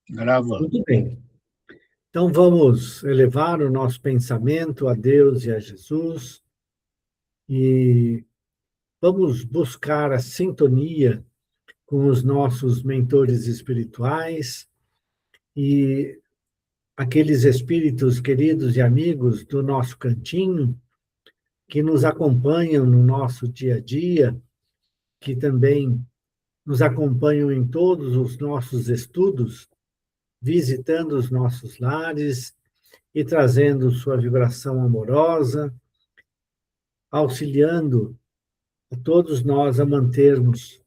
Gravando. Muito bem. Então, vamos elevar o nosso pensamento a Deus e a Jesus e vamos buscar a sintonia com os nossos mentores espirituais e aqueles espíritos queridos e amigos do nosso cantinho que nos acompanham no nosso dia a dia, que também nos acompanham em todos os nossos estudos, visitando os nossos lares e trazendo sua vibração amorosa, auxiliando a todos nós a mantermos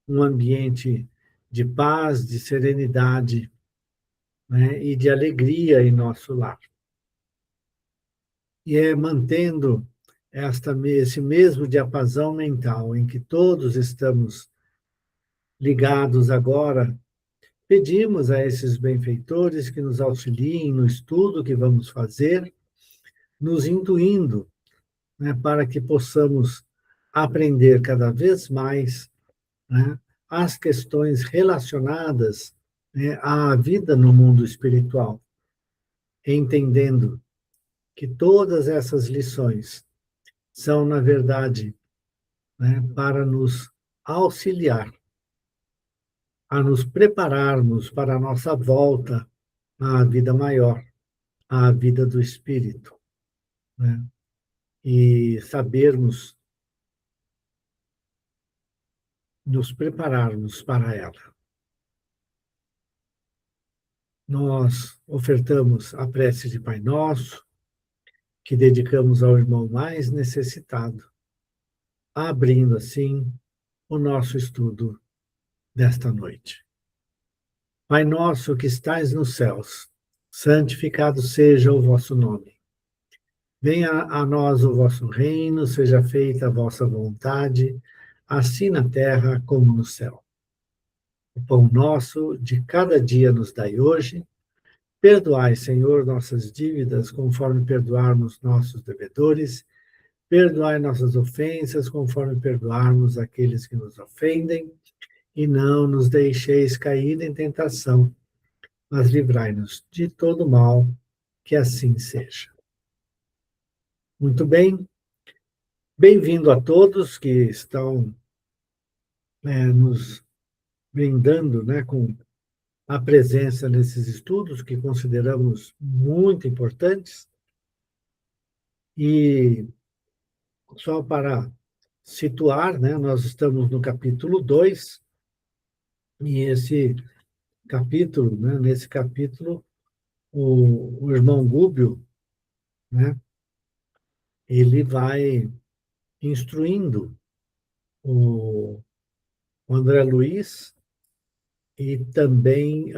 um ambiente de paz, de serenidade, né, e de alegria em nosso lar. E é mantendo esse mesmo diapasão mental em que todos estamos ligados agora, pedimos a esses benfeitores que nos auxiliem no estudo que vamos fazer, nos intuindo, né, para que possamos aprender cada vez mais, né, as questões relacionadas, né, à vida no mundo espiritual, entendendo que todas essas lições são, na verdade, né, para nos auxiliar a nos prepararmos para a nossa volta à vida maior, à vida do espírito, né? E sabermos nos prepararmos para ela. Nós ofertamos a prece de Pai Nosso, que dedicamos ao irmão mais necessitado, abrindo assim o nosso estudo desta noite. Pai nosso que estais nos céus, santificado seja o vosso nome. Venha a nós o vosso reino, seja feita a vossa vontade, assim na terra como no céu. O pão nosso de cada dia nos dai hoje. Perdoai, Senhor, nossas dívidas, conforme perdoarmos nossos devedores. Perdoai nossas ofensas, conforme perdoarmos aqueles que nos ofendem. E não nos deixeis cair em tentação, mas livrai-nos de todo mal, que assim seja. Muito bem, bem-vindo a todos que estão nos brindando, né, com a presença nesses estudos que consideramos muito importantes. E só para situar, né, nós estamos no capítulo 2, e esse capítulo, né, nesse capítulo, o irmão Gúbio, né, ele vai instruindo o André Luiz e também,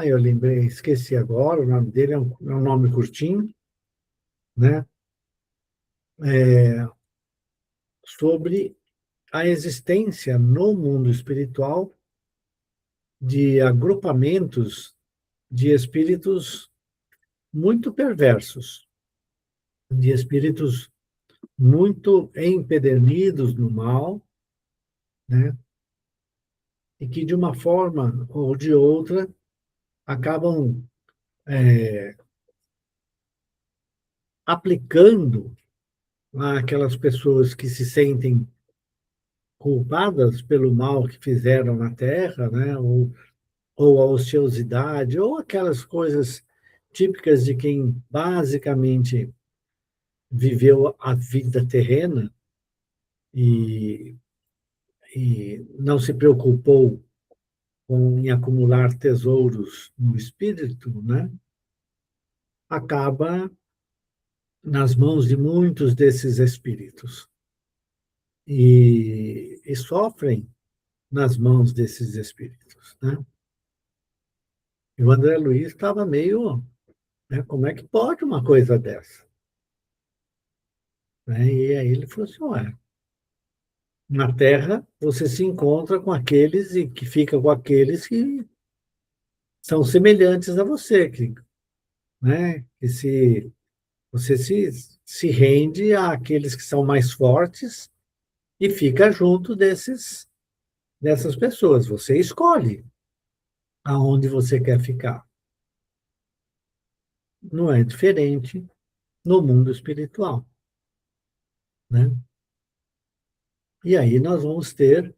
eu lembrei, esqueci agora, o nome dele é um nome curtinho, né, sobre a existência no mundo espiritual de agrupamentos de espíritos muito perversos, de espíritos muito empedernidos no mal, né? E que, de uma forma ou de outra, acabam aplicando àquelas pessoas que se sentem culpadas pelo mal que fizeram na Terra, né? Ou a ociosidade, ou aquelas coisas típicas de quem basicamente viveu a vida terrena e, e não se preocupou em acumular tesouros no espírito, né? Acaba nas mãos de muitos desses espíritos e sofrem nas mãos desses espíritos, né? E o André Luiz estava meio, né, como é que pode uma coisa dessa? Né? E aí ele falou assim, ué, na Terra você se encontra com aqueles e que fica com aqueles que são semelhantes a você, que, né, que você se rende àqueles que são mais fortes e fica junto dessas pessoas. Você escolhe. aonde você quer ficar. Não é diferente no mundo espiritual, né? E aí nós vamos ter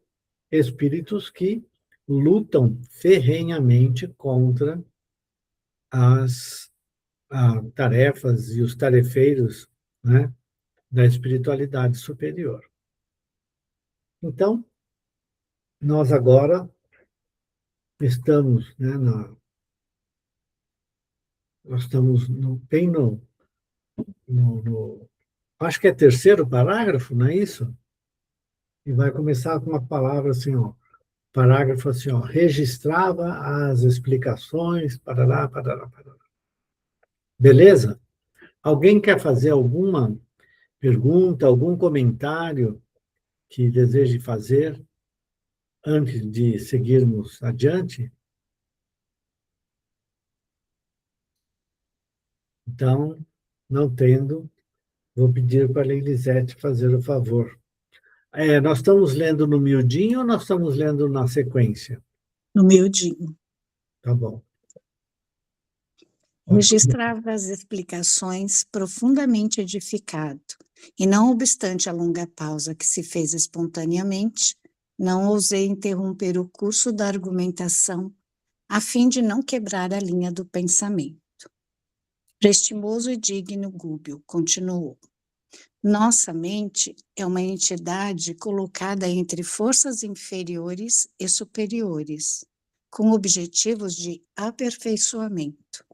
espíritos que lutam ferrenhamente contra as tarefas e os tarefeiros, né, da espiritualidade superior. Então, nós agora estamos, né, nós estamos bem no, acho que é terceiro parágrafo, não é isso? E vai começar com uma palavra assim, ó, parágrafo assim, ó, registrava as explicações, parará, parará, parará. Beleza? Alguém quer fazer alguma pergunta, algum comentário que deseje fazer antes de seguirmos adiante? Então, não tendo, vou pedir para a Elisete fazer o favor. Nós estamos lendo no miudinho ou nós estamos lendo na sequência? No miudinho. Tá bom. Registrava as explicações profundamente edificado, e não obstante a longa pausa que se fez espontaneamente, não ousei interromper o curso da argumentação, a fim de não quebrar a linha do pensamento. Prestimoso e digno Gúbio continuou. Nossa mente é uma entidade colocada entre forças inferiores e superiores, com objetivos de aperfeiçoamento.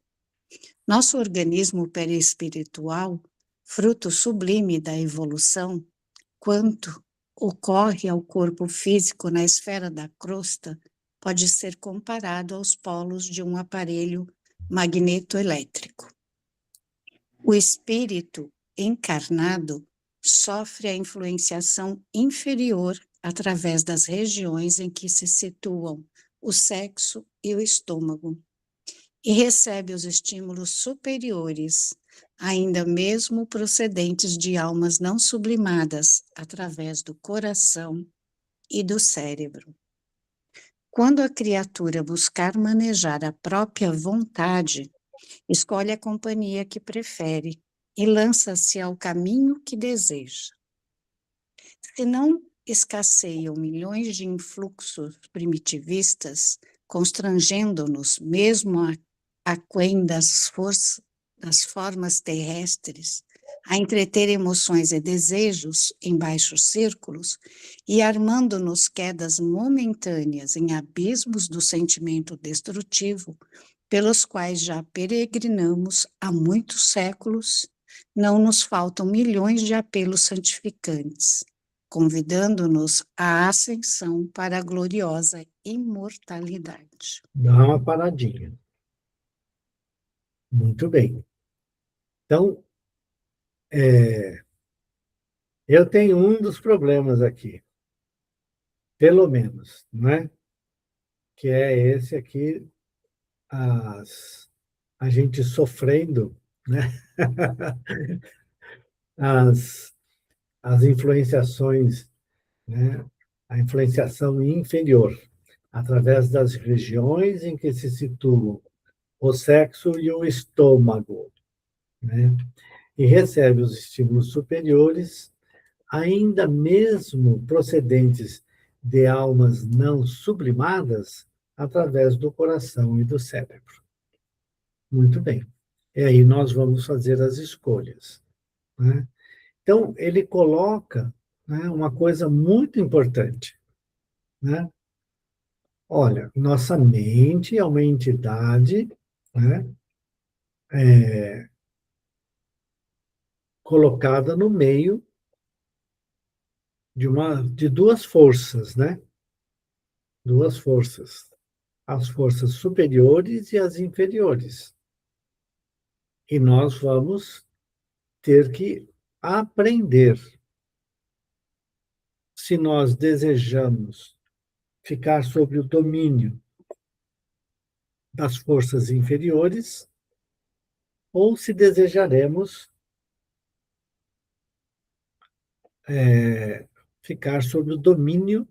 Nosso organismo perispiritual, fruto sublime da evolução, quanto ocorre ao corpo físico na esfera da crosta, pode ser comparado aos polos de um aparelho magnetoelétrico. O espírito encarnado sofre a influenciação inferior através das regiões em que se situam o sexo e o estômago, e recebe os estímulos superiores, ainda mesmo procedentes de almas não sublimadas, através do coração e do cérebro. Quando a criatura buscar manejar a própria vontade, escolhe a companhia que prefere e lança-se ao caminho que deseja. Se não escasseiam milhões de influxos primitivistas, constrangendo-nos mesmo aquém das formas terrestres, a entreter emoções e desejos em baixos círculos e armando-nos quedas momentâneas em abismos do sentimento destrutivo, pelos quais já peregrinamos há muitos séculos, não nos faltam milhões de apelos santificantes, convidando-nos à ascensão para a gloriosa imortalidade. Dá uma paradinha. Muito bem. Então, eu tenho um dos problemas aqui, pelo menos, né? Que é esse aqui, a gente sofrendo, né? as, as influenciações, né? A influenciação inferior, através das regiões em que se situam o sexo e o estômago, né? E recebe os estímulos superiores, ainda mesmo procedentes de almas não sublimadas, através do coração e do cérebro. Muito bem. E aí nós vamos fazer as escolhas, né? Então, ele coloca, né, uma coisa muito importante, né? Olha, nossa mente é uma entidade, né, colocada no meio de duas forças, né? Duas forças, as forças superiores e as inferiores. E nós vamos ter que aprender, se nós desejamos ficar sob o domínio das forças inferiores, ou se desejaremos ficar sob o domínio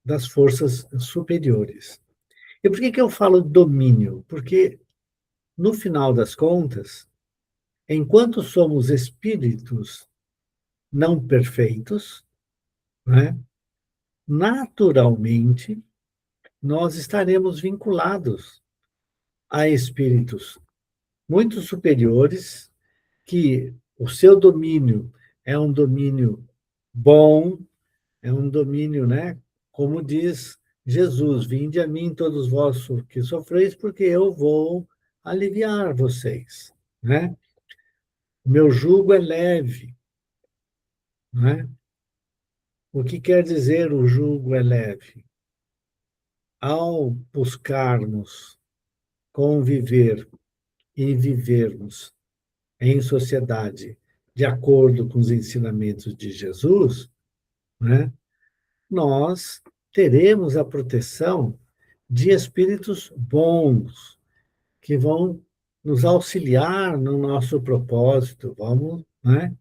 das forças superiores. E por que que eu falo domínio? Porque, no final das contas, enquanto somos espíritos não perfeitos, né, naturalmente, nós estaremos vinculados a espíritos muito superiores, que o seu domínio é um domínio bom, é um domínio, né? Como diz Jesus: vinde a mim todos vós que sofreis, porque eu vou aliviar vocês, né? O meu jugo é leve, né? O que quer dizer o jugo é leve? Ao buscarmos conviver e vivermos em sociedade de acordo com os ensinamentos de Jesus, né, nós teremos a proteção de espíritos bons que vão nos auxiliar no nosso propósito. Vamos, né?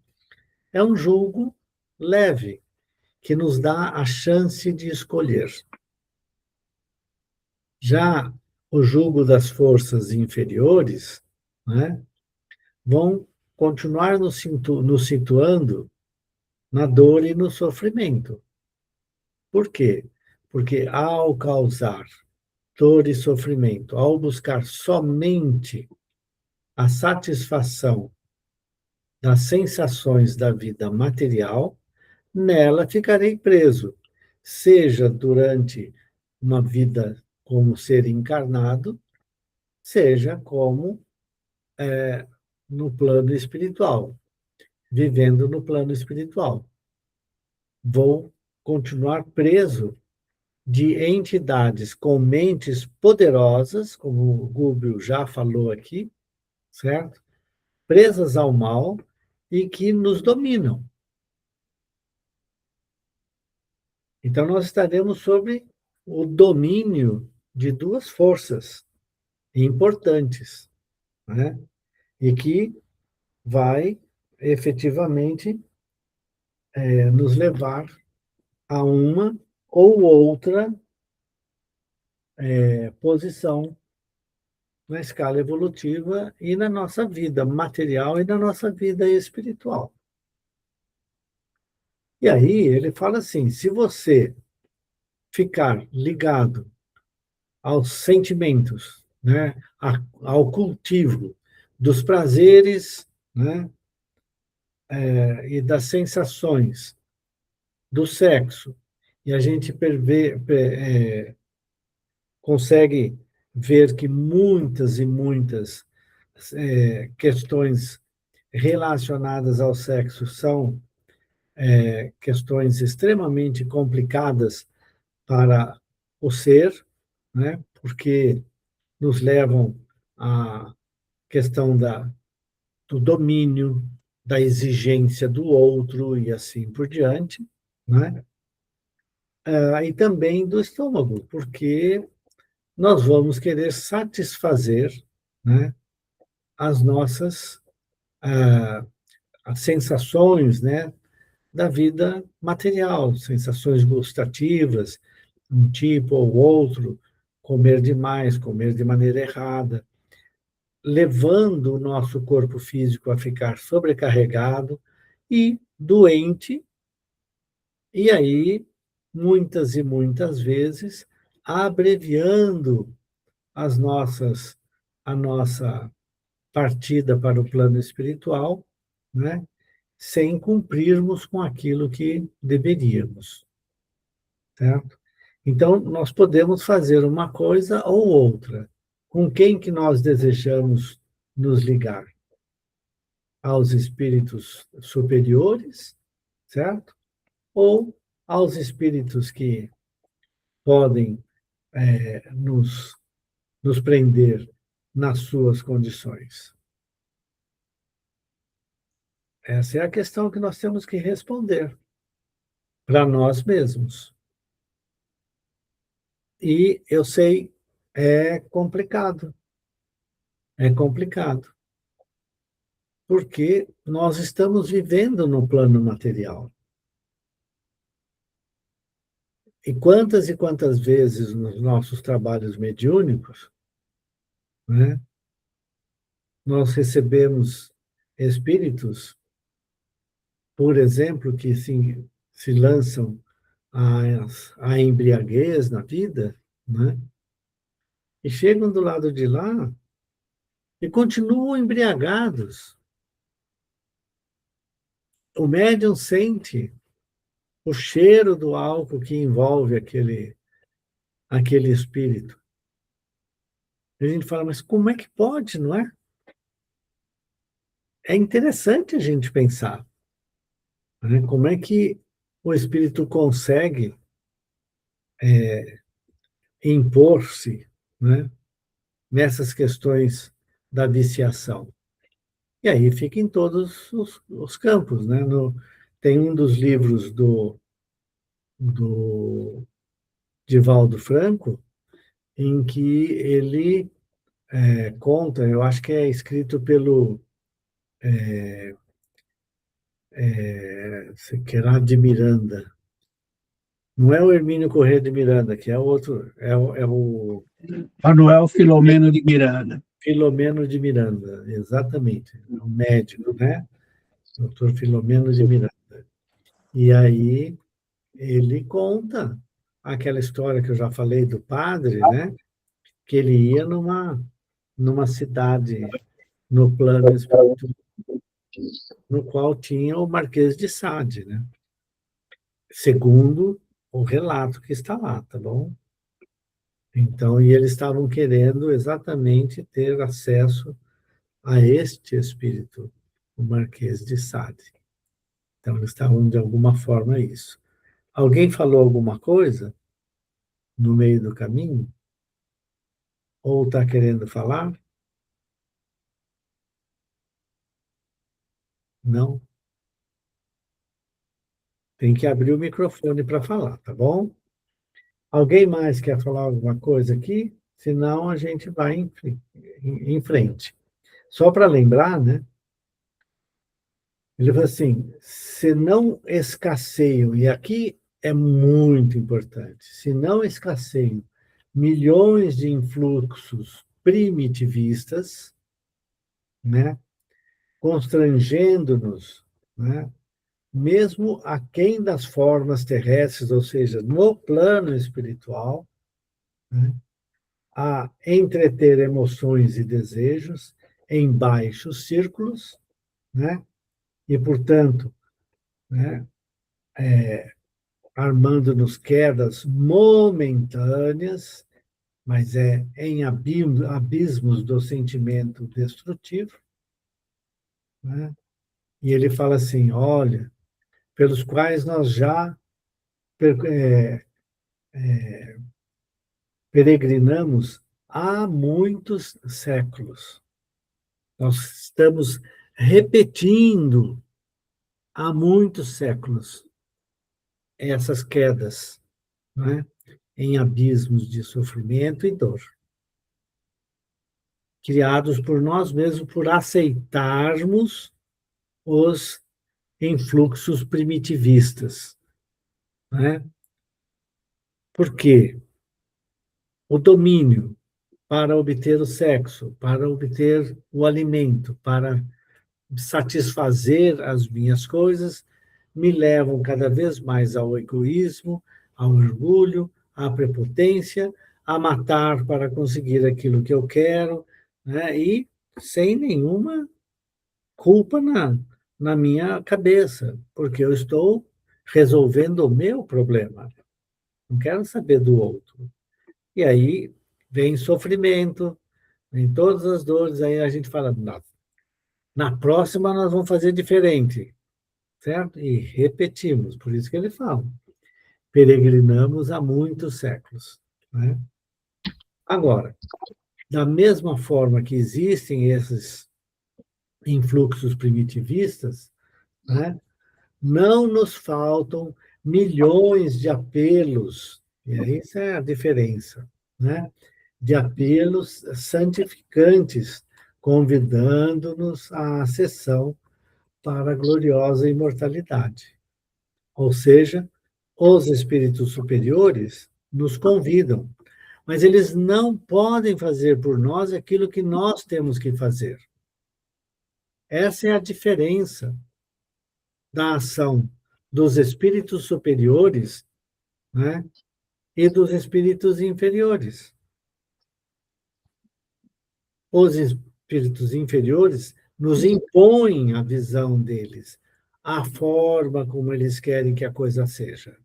É um jugo leve que nos dá a chance de escolher. Já o jugo das forças inferiores, né, vão continuar nos situando na dor e no sofrimento. Por quê? Porque ao causar dor e sofrimento, ao buscar somente a satisfação das sensações da vida material, nela ficarei preso, seja durante uma vida como ser encarnado, seja como no plano espiritual, vivendo no plano espiritual. Vou continuar preso de entidades com mentes poderosas, como o Gubbio já falou aqui, certo? Presas ao mal e que nos dominam. Então, nós estaremos sob o domínio de duas forças importantes, né? E que vai efetivamente nos levar a uma ou outra posição na escala evolutiva e na nossa vida material e na nossa vida espiritual. E aí ele fala assim: se você ficar ligado aos sentimentos, né, ao cultivo dos prazeres, né, e das sensações do sexo, e a gente consegue ver que muitas e muitas questões relacionadas ao sexo são questões extremamente complicadas para o ser, né? Porque nos levam à questão do domínio, da exigência do outro e assim por diante, né? E também do estômago, porque nós vamos querer satisfazer, né, as nossas ah, as sensações, né, da vida material, sensações gustativas, um tipo ou outro, comer demais, comer de maneira errada, levando o nosso corpo físico a ficar sobrecarregado e doente, e aí, muitas e muitas vezes, abreviando a nossa partida para o plano espiritual, né? Sem cumprirmos com aquilo que deveríamos, certo? Então, nós podemos fazer uma coisa ou outra. Com quem que nós desejamos nos ligar? Aos espíritos superiores, certo? Ou aos espíritos que podem nos prender nas suas condições? Essa é a questão que nós temos que responder para nós mesmos. E eu sei, é complicado. É complicado. Porque nós estamos vivendo no plano material. E quantas vezes nos nossos trabalhos mediúnicos, né, nós recebemos espíritos, por exemplo, que se lançam à embriaguez na vida, né, e chegam do lado de lá e continuam embriagados. O médium sente o cheiro do álcool que envolve aquele espírito. A gente fala, mas como é que pode, não é? É interessante a gente pensar, né? Como é que o espírito consegue impor-se, né, nessas questões da viciação. E aí fica em todos os campos, né? Tem um dos livros do Divaldo Franco, em que ele conta, eu acho que é escrito pelo Sequeira de Miranda. Não é o Hermínio Corrêa de Miranda, que é o outro, é o Manuel Filomeno de Miranda. Filomeno de Miranda, exatamente, é um médico, né? Doutor Filomeno de Miranda. E aí ele conta aquela história que eu já falei do padre, né? Que ele ia numa cidade no plano espiritual, no qual tinha o Marquês de Sade, né? Segundo o relato que está lá, tá bom? Então, e eles estavam querendo exatamente ter acesso a este espírito, o Marquês de Sade. Então, eles estavam, de alguma forma, isso. Alguém falou alguma coisa no meio do caminho? Ou está querendo falar? Não? Tem que abrir o microfone para falar, tá bom? Alguém mais quer falar alguma coisa aqui? Senão, a gente vai em frente. Só para lembrar, né? Ele falou assim: se não escasseiam, e aqui é muito importante, se não escasseiam milhões de influxos primitivistas, né, constrangendo-nos, né, mesmo aquém das formas terrestres, ou seja, no plano espiritual, né, a entreter emoções e desejos em baixos círculos, né, e, portanto, né, armando-nos quedas momentâneas, mas é em abismos do sentimento destrutivo, né? E ele fala assim: olha, pelos quais nós já peregrinamos há muitos séculos. Nós estamos repetindo há muitos séculos essas quedas, né, em abismos de sofrimento e dor, criados por nós mesmos por aceitarmos os influxos primitivistas, né? Por quê? O domínio para obter o sexo, para obter o alimento, para satisfazer as minhas coisas, me levam cada vez mais ao egoísmo, ao orgulho, à prepotência, a matar para conseguir aquilo que eu quero, né? E sem nenhuma culpa na minha cabeça, porque eu estou resolvendo o meu problema. Não quero saber do outro. E aí vem sofrimento, vem todas as dores, aí a gente fala, não, na próxima nós vamos fazer diferente, certo? E repetimos, por isso que ele fala, peregrinamos há muitos séculos, né? Agora, da mesma forma que existem esses influxos primitivistas, né, não nos faltam milhões de apelos, e essa é a diferença, né? De apelos santificantes, convidando-nos à ascensão para a gloriosa imortalidade. Ou seja, os espíritos superiores nos convidam, mas eles não podem fazer por nós aquilo que nós temos que fazer. Essa é a diferença da ação dos espíritos superiores, né, e dos espíritos inferiores. Os espíritos inferiores nos impõem a visão deles, a forma como eles querem que a coisa seja.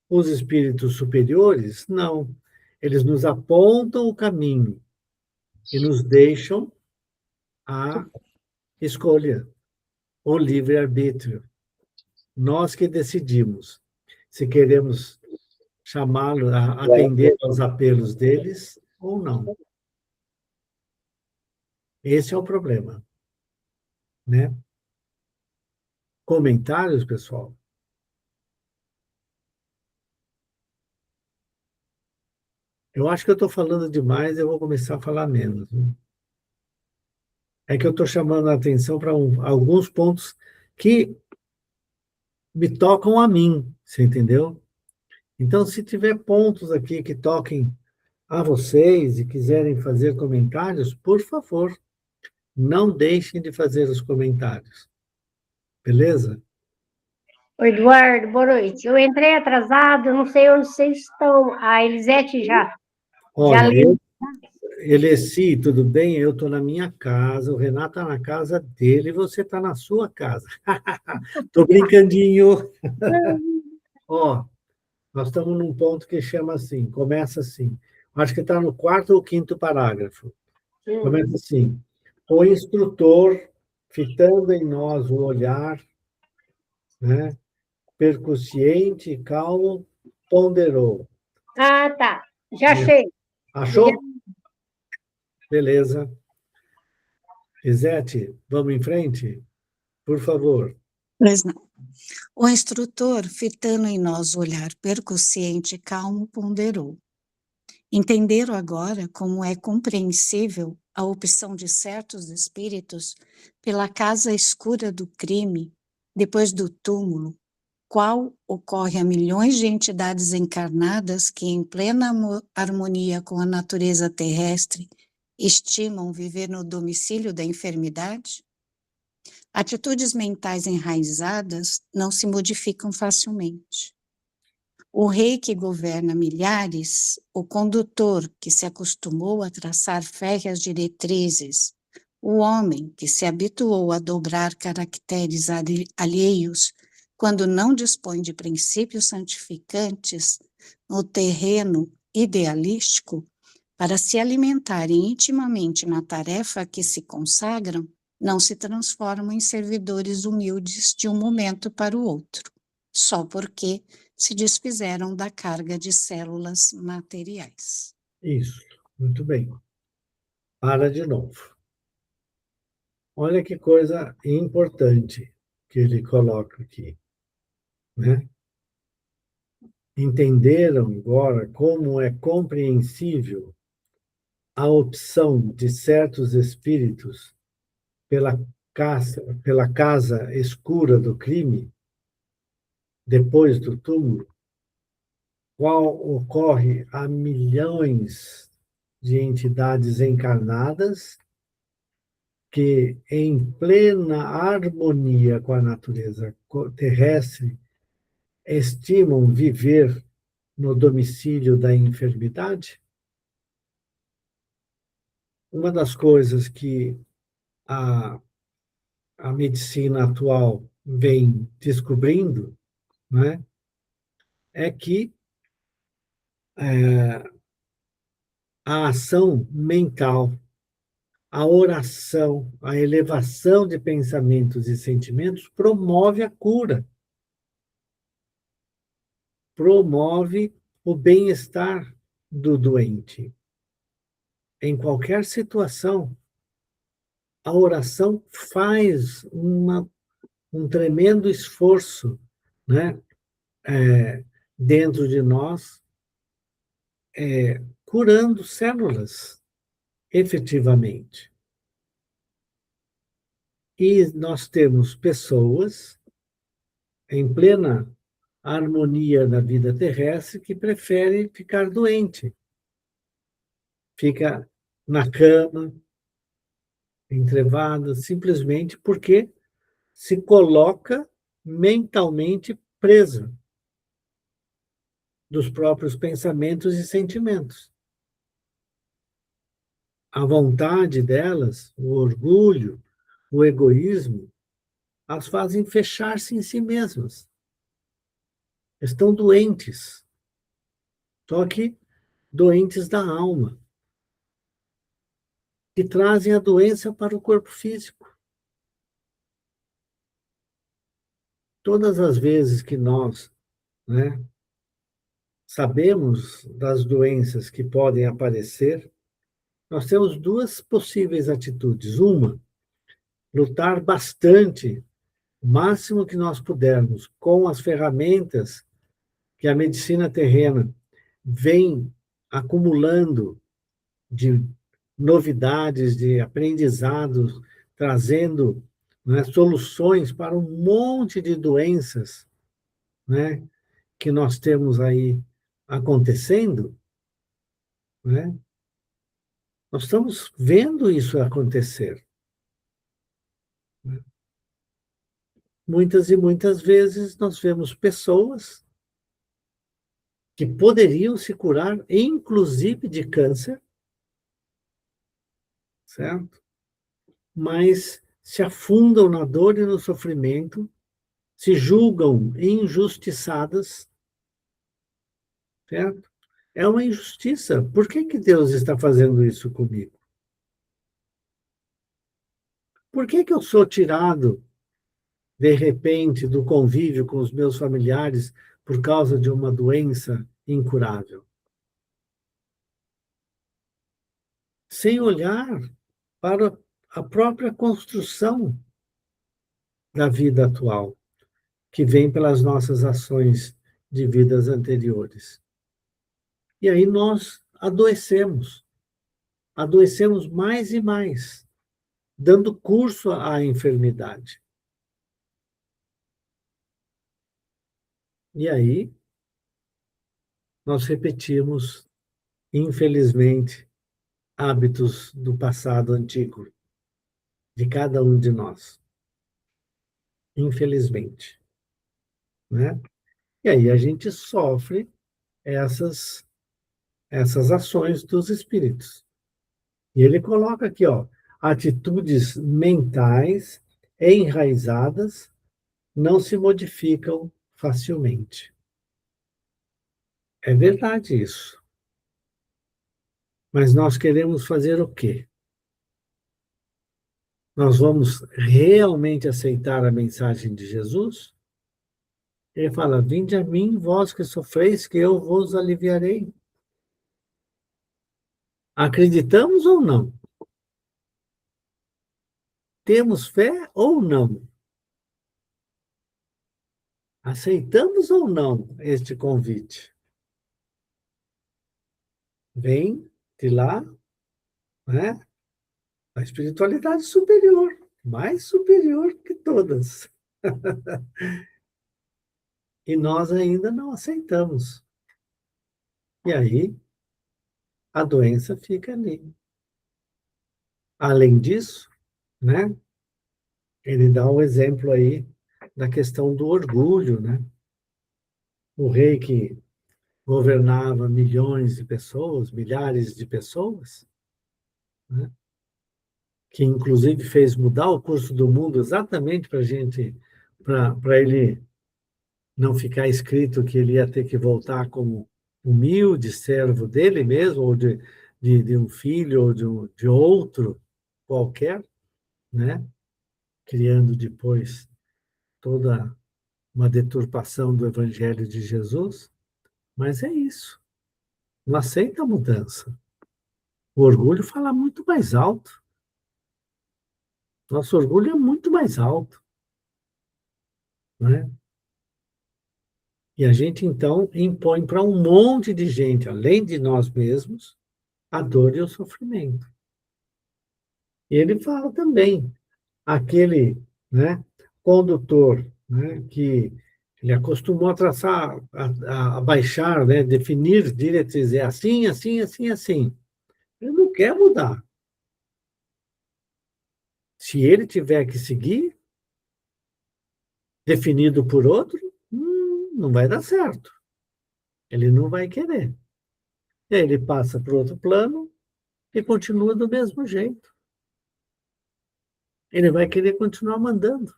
Os espíritos superiores, não. Eles nos apontam o caminho e nos deixam a escolha, o livre-arbítrio. Nós que decidimos se queremos chamá-lo, atender aos apelos deles ou não. Esse é o problema, né? Comentários, pessoal? Eu acho que eu estou falando demais, eu vou começar a falar menos. Né? É que eu estou chamando a atenção para alguns pontos que me tocam a mim, você entendeu? Então, se tiver pontos aqui que toquem a vocês e quiserem fazer comentários, por favor, não deixem de fazer os comentários. Beleza? Oi, Eduardo, boa noite. Eu entrei atrasado, não sei onde vocês estão. A Elisete já Olha, leu. Eleci, tudo bem? Eu estou na minha casa, o Renato está na casa dele e você está na sua casa. Estou brincandinho. Ó, nós estamos num ponto que chama assim, começa assim. Acho que está no 4º ou 5º parágrafo. Começa assim. O instrutor, fitando em nós o olhar, né, percussiente e calmo, ponderou. Ah, tá. Já achei. Achou? Beleza. Isete, vamos em frente? Por favor. Pois não. O instrutor, fitando em nós o olhar percussiente e calmo, ponderou. Entenderam agora como é compreensível a opção de certos espíritos pela casa escura do crime, depois do túmulo, qual ocorre a milhões de entidades encarnadas que, em plena harmonia com a natureza terrestre, estimam viver no domicílio da enfermidade? Atitudes mentais enraizadas não se modificam facilmente. O rei que governa milhares, o condutor que se acostumou a traçar férreas diretrizes, o homem que se habituou a dobrar caracteres alheios quando não dispõe de princípios santificantes no terreno idealístico, para se alimentarem intimamente na tarefa a que se consagram, não se transformam em servidores humildes de um momento para o outro, só porque se desfizeram da carga de células materiais. Isso, muito bem. Para de novo. Olha que coisa importante que ele coloca aqui, né? Entenderam agora como é compreensível a opção de certos espíritos pela casa escura do crime, depois do túmulo, qual ocorre a milhões de entidades encarnadas que, em plena harmonia com a natureza terrestre, estimam viver no domicílio da enfermidade? Uma das coisas que a, a medicina atual vem descobrindo, né, é que a ação mental, a oração, a elevação de pensamentos e sentimentos promove a cura, promove o bem-estar do doente. Em qualquer situação, a oração faz um tremendo esforço, né, dentro de nós, curando células, efetivamente. E nós temos pessoas em plena a harmonia da vida terrestre que prefere ficar doente. Fica na cama, entrevado, simplesmente porque se coloca mentalmente presa dos próprios pensamentos e sentimentos. A vontade delas, o orgulho, o egoísmo, as fazem fechar-se em si mesmas. Estão doentes, só que doentes da alma, que trazem a doença para o corpo físico. Todas as vezes que nós, né, sabemos das doenças que podem aparecer, nós temos duas possíveis atitudes. Uma, lutar bastante, o máximo que nós pudermos, com as ferramentas que a medicina terrena vem acumulando de novidades, de aprendizados, trazendo, né, soluções para um monte de doenças, né, que nós temos aí acontecendo, né? Nós estamos vendo isso acontecer. Muitas e muitas vezes nós vemos pessoas que poderiam se curar, inclusive de câncer, certo? Mas se afundam na dor e no sofrimento, se julgam injustiçadas, certo? É uma injustiça. Por que que Deus está fazendo isso comigo? Por que que eu sou tirado, de repente, do convívio com os meus familiares por causa de uma doença incurável? Sem olhar para a própria construção da vida atual, que vem pelas nossas ações de vidas anteriores. E aí nós adoecemos mais e mais, dando curso à enfermidade. E aí nós repetimos, infelizmente, hábitos do passado antigo, de cada um de nós. Infelizmente, né? E aí a gente sofre essas ações dos espíritos. E ele coloca aqui, ó, atitudes mentais enraizadas não se modificam facilmente. É verdade isso. Mas nós queremos fazer o quê? Nós vamos realmente aceitar a mensagem de Jesus? Ele fala: vinde a mim, vós que sofreis, que eu vos aliviarei. Acreditamos ou não? Temos fé ou não? Aceitamos ou não este convite? Vem de lá, né? A espiritualidade superior, mais superior que todas. E nós ainda não aceitamos. E aí, a doença fica ali. Além disso, né? Ele dá o exemplo aí da questão do orgulho, né? O rei que governava milhões de pessoas, milhares de pessoas, né? Que inclusive fez mudar o curso do mundo exatamente para ele não ficar escrito que ele ia ter que voltar como humilde servo dele mesmo, ou de um filho, ou de outro qualquer, né? Criando depois toda uma deturpação do Evangelho de Jesus. Mas é isso. Não aceita a mudança. O orgulho fala muito mais alto. Nosso orgulho é muito mais alto, né? E a gente, então, impõe para um monte de gente, além de nós mesmos, a dor e o sofrimento. E ele fala também, aquele, né, condutor, né, que Ele acostumou a traçar, a baixar, né? Definir diretrizes. É assim, assim, assim, assim. Ele não quer mudar. Se ele tiver que seguir, definido por outro, não vai dar certo. Ele não vai querer. E aí ele passa para outro plano e continua do mesmo jeito. Ele vai querer continuar mandando.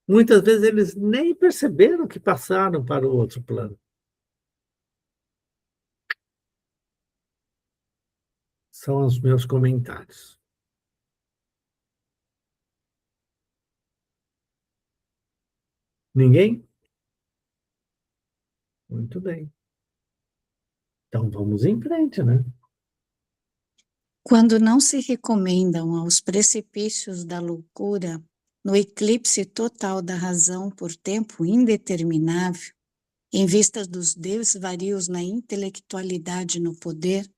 Muitas vezes eles nem perceberam que passaram para o outro plano. São os meus comentários. Ninguém? Muito bem. Então vamos em frente, né? Quando não se recomendam aos precipícios da loucura, no eclipse total da razão por tempo indeterminável, em vista dos desvarios na intelectualidade e no poder,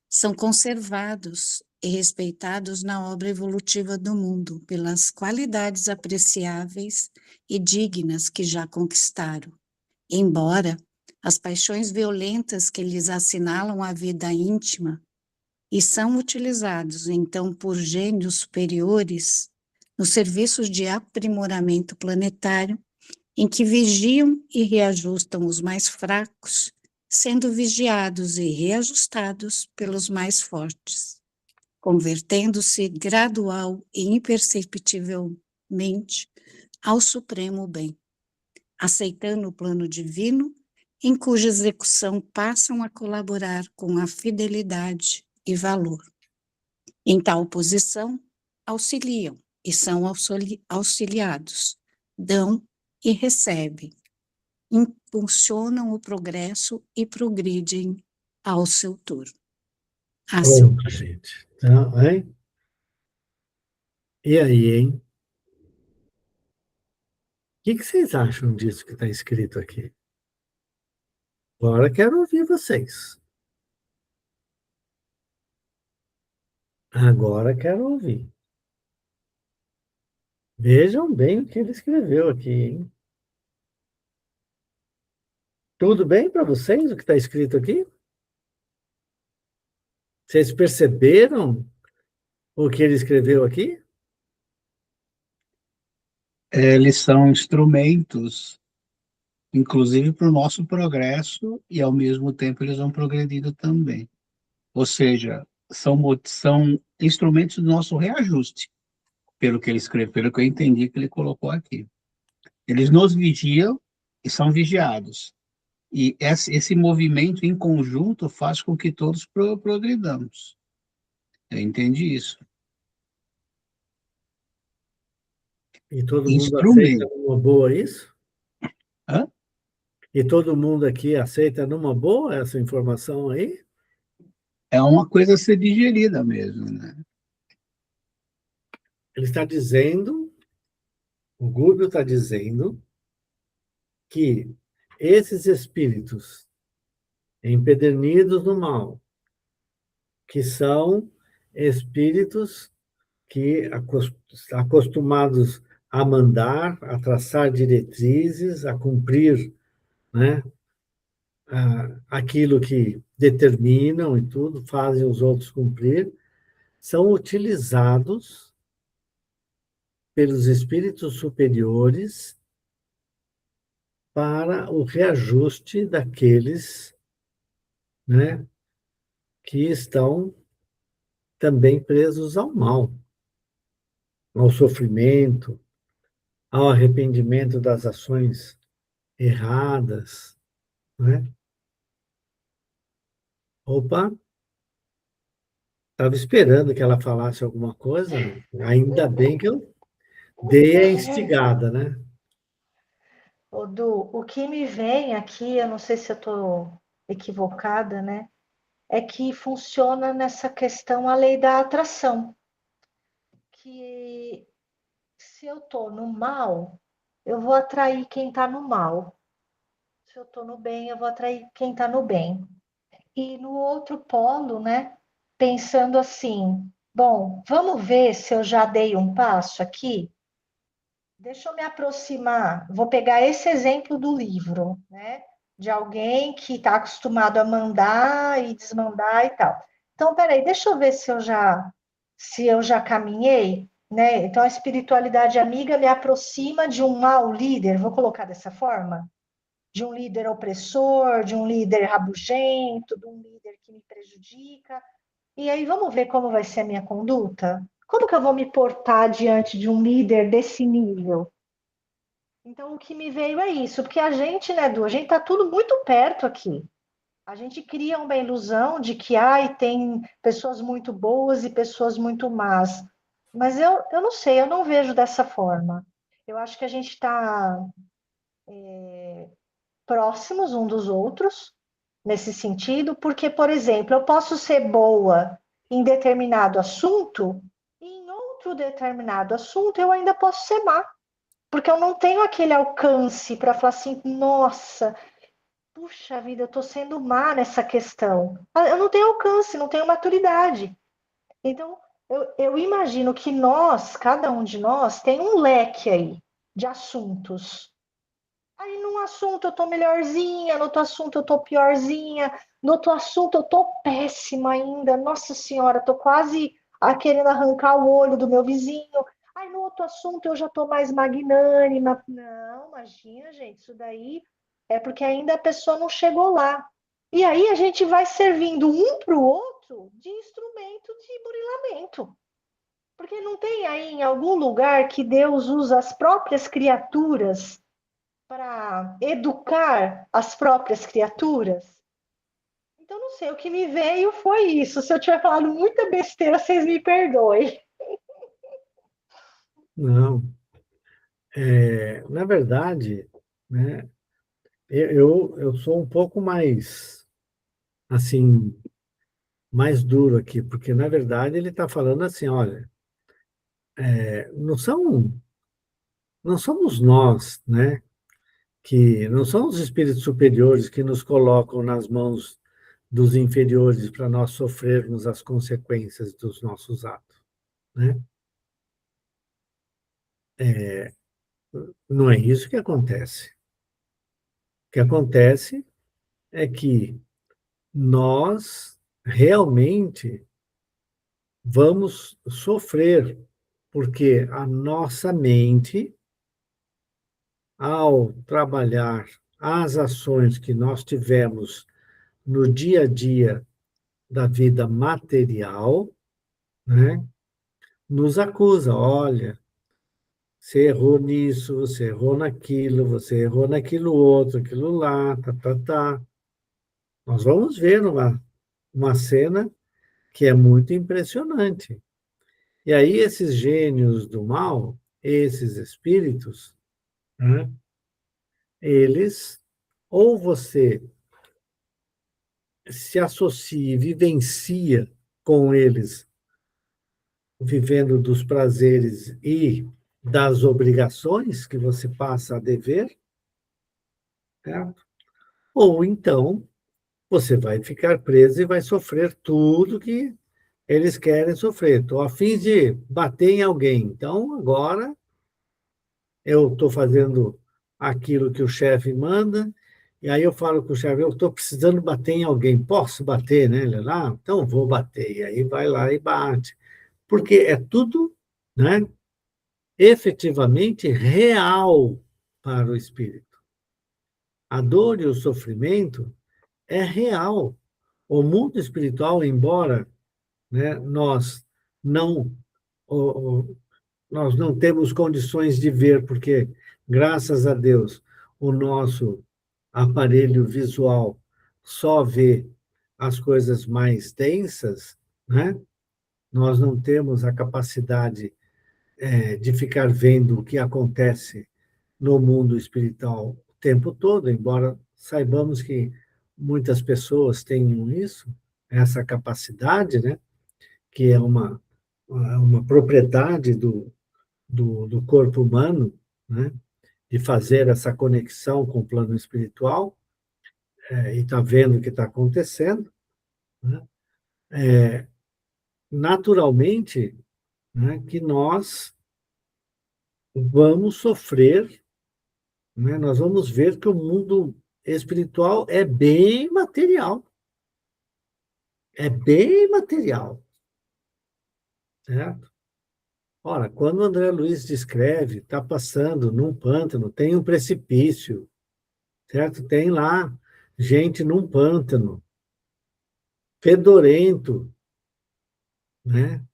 são conservados e respeitados na obra evolutiva do mundo pelas qualidades apreciáveis e dignas que já conquistaram, embora as paixões violentas que lhes assinalam a vida íntima e são utilizados, então, por gênios superiores nos serviços de aprimoramento planetário, em que vigiam e reajustam os mais fracos, sendo vigiados e reajustados pelos mais fortes, convertendo-se gradual e imperceptivelmente ao supremo bem, aceitando o plano divino, em cuja execução passam a colaborar com a fidelidade e valor. Em tal posição, auxiliam e são auxiliados, dão e recebem, impulsionam o progresso e progridem ao seu turno. A seu Pronto, gente. Então, hein? E aí, hein? O que vocês acham disso que está escrito aqui? Agora quero ouvir vocês. Agora quero ouvir. Vejam bem o que ele escreveu aqui, hein? Tudo bem para vocês o que está escrito aqui? Vocês perceberam o que ele escreveu aqui? Eles são instrumentos, inclusive para o nosso progresso, e ao mesmo tempo eles vão progredindo também. Ou seja, são instrumentos do nosso reajuste, pelo que ele escreveu, pelo que eu entendi que ele colocou aqui. Eles nos vigiam e são vigiados. E esse movimento em conjunto faz com que todos progridamos. Eu entendi isso. E todo mundo aceita Instrumento. numa boa isso? Hã? E todo mundo aqui aceita numa boa essa informação aí? É uma coisa a ser digerida mesmo, né? Ele está dizendo, o Google está dizendo que esses espíritos empedernidos no mal, que são espíritos que acostumados a mandar, a traçar diretrizes, a cumprir, né, aquilo que determinam e tudo, fazem os outros cumprir, são utilizados pelos espíritos superiores para o reajuste daqueles, né, que estão também presos ao mal, ao sofrimento, ao arrependimento das ações erradas, né? Opa, estava esperando que ela falasse alguma coisa, ainda bem que eu dei a instigada, né? Ô, Du, o que me vem aqui, eu não sei se eu estou equivocada, né? É que funciona nessa questão a lei da atração. Que se eu estou no mal, eu vou atrair quem está no mal. Se eu estou no bem, eu vou atrair quem está no bem. E no outro polo, né? Pensando assim, bom, vamos ver se eu já dei um passo aqui. deixa eu me aproximar. Vou pegar esse exemplo do livro, né? De alguém que está acostumado a mandar e desmandar e tal. Então, peraí, deixa eu ver se eu já caminhei, né? Então, a espiritualidade amiga me aproxima de um mau líder, vou colocar dessa forma, de um líder opressor, de um líder rabugento, de um líder que me prejudica. E aí vamos ver como vai ser a minha conduta? Como que eu vou me portar diante de um líder desse nível? Então, o que me veio é isso, porque a gente, né, Edu, a gente tá tudo muito perto aqui. A gente cria uma ilusão de que, ai, tem pessoas muito boas e pessoas muito más. Mas eu não sei, eu não vejo dessa forma. Eu acho que a gente está próximos um dos outros, nesse sentido, porque, por exemplo, eu posso ser boa em determinado assunto, e em outro determinado assunto eu ainda posso ser má, porque eu não tenho aquele alcance para falar assim, nossa, puxa vida, eu estou sendo má nessa questão. Eu não tenho alcance, não tenho maturidade. Então, eu imagino que nós, cada um de nós, tem um leque aí de assuntos. Aí num assunto eu tô melhorzinha, no outro assunto eu tô piorzinha, no outro assunto eu tô péssima ainda. Nossa Senhora, tô quase querendo arrancar o olho do meu vizinho. Aí no outro assunto eu já tô mais magnânima. Não, imagina, gente, isso daí é porque ainda a pessoa não chegou lá. E aí a gente vai servindo um para o outro de instrumento de burilamento. Porque não tem aí em algum lugar que Deus usa as próprias criaturas para educar as próprias criaturas? Então, não sei, o que me veio foi isso. Se eu tiver falado muita besteira, vocês me perdoem. Não. Na verdade, né, eu sou um pouco mais, assim, mais duro aqui, porque, na verdade, ele está falando assim, olha, não somos nós, né, que não são os espíritos superiores que nos colocam nas mãos dos inferiores para nós sofrermos as consequências dos nossos atos, né? Não é isso que acontece. O que acontece é que nós realmente vamos sofrer, porque a nossa mente, ao trabalhar as ações que nós tivemos no dia a dia da vida material, né, nos acusa, olha, você errou nisso, você errou naquilo, você errou naquilo outro, aquilo lá, tá, tá, tá. Nós vamos ver uma cena que é muito impressionante. E aí esses gênios do mal, esses espíritos, né, eles, ou você se associa e vivencia com eles, vivendo dos prazeres e das obrigações que você passa a dever, certo? Ou então você vai ficar preso e vai sofrer tudo que eles querem sofrer. Estou a fim de bater em alguém. Então, agora eu estou fazendo aquilo que o chefe manda, e aí eu falo com o chefe, eu estou precisando bater em alguém. Posso bater, né? Ele lá, então vou bater. E aí vai lá e bate. Porque é tudo, né, efetivamente real para o espírito. A dor e o sofrimento é real. O mundo espiritual, embora, né, não nós não temos condições de ver, porque, graças a Deus, o nosso aparelho visual só vê as coisas mais densas, né? Nós não temos a capacidade de ficar vendo o que acontece no mundo espiritual o tempo todo, embora saibamos que muitas pessoas tenham isso, essa capacidade, né? Que é uma propriedade do corpo humano, né? De fazer essa conexão com o plano espiritual, e está vendo o que está acontecendo, né? Naturalmente, né, que nós vamos sofrer, né? Nós vamos ver que o mundo espiritual é bem material. É bem material, certo? Ora, quando o André Luiz descreve, está passando num pântano, tem um precipício, certo? Tem lá gente num pântano, fedorento, né?